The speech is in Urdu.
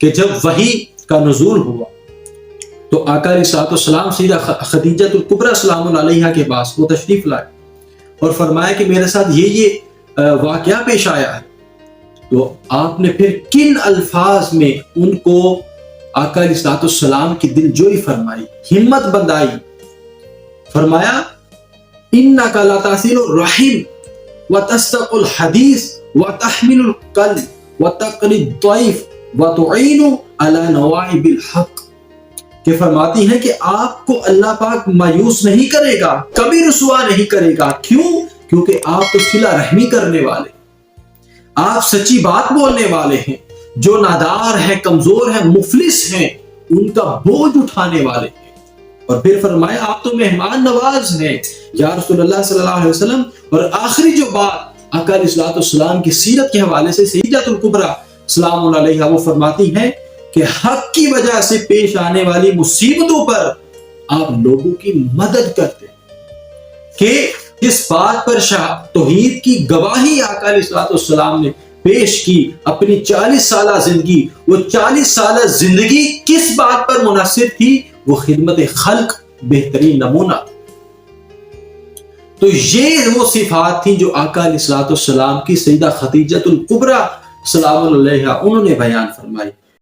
کہ جب وحی کا نزول ہوا تو آقا علیہ الصلوۃ والسلام سیدہ خدیجہ الکبریٰ سلام اللہ علیہا کے پاس وہ تشریف لائے اور فرمایا کہ میرے ساتھ یہ واقعہ پیش آیا ہے. تو آپ نے پھر کن الفاظ میں ان کو آقا علیہ الصلوۃ والسلام کی دل جوئی فرمائی، ہمت بندائی. فرمایا انک لتصل الرحم وتصدق الحدیث وتحمل القلب وتقری الضیف وتعین علی نوائب الحق، کہ فرماتی ہیں کہ آپ کو اللہ پاک مایوس نہیں کرے گا، کبھی رسوا نہیں کرے گا. کیوں؟ کیونکہ آپ تو صلہ رحمی کرنے والے، آپ سچی بات بولنے والے ہیں. جو نادار ہیں، کمزور ہیں، مفلس ہیں، ان کا بوجھ اٹھانے والے ہیں. اور پھر فرمایا آپ تو مہمان نواز ہیں یا رسول اللہ صلی اللہ علیہ وسلم. اور آخری جو بات آقا علیہ الصلوۃ والسلام کی سیرت کے حوالے سے سیدہ الکبریٰ سلام اللہ علیہا وہ فرماتی ہیں کہ حق کی وجہ سے پیش آنے والی مصیبتوں پر آپ لوگوں کی مدد کرتے ہیں. کہ جس بات پر توحید کی گواہی آقا علیہ الصلوۃ والسلام نے پیش کی اپنی 40 سالہ زندگی، وہ 40 سالہ زندگی کس بات پر منحصر تھی؟ وہ خدمت خلق، بہترین نمونہ. تو یہ وہ صفات تھیں جو آقا علیہ الصلوۃ والسلام کی سیدہ خدیجہ الکبریٰ سلام اللہ علیہا انہوں نے بیان فرمائی.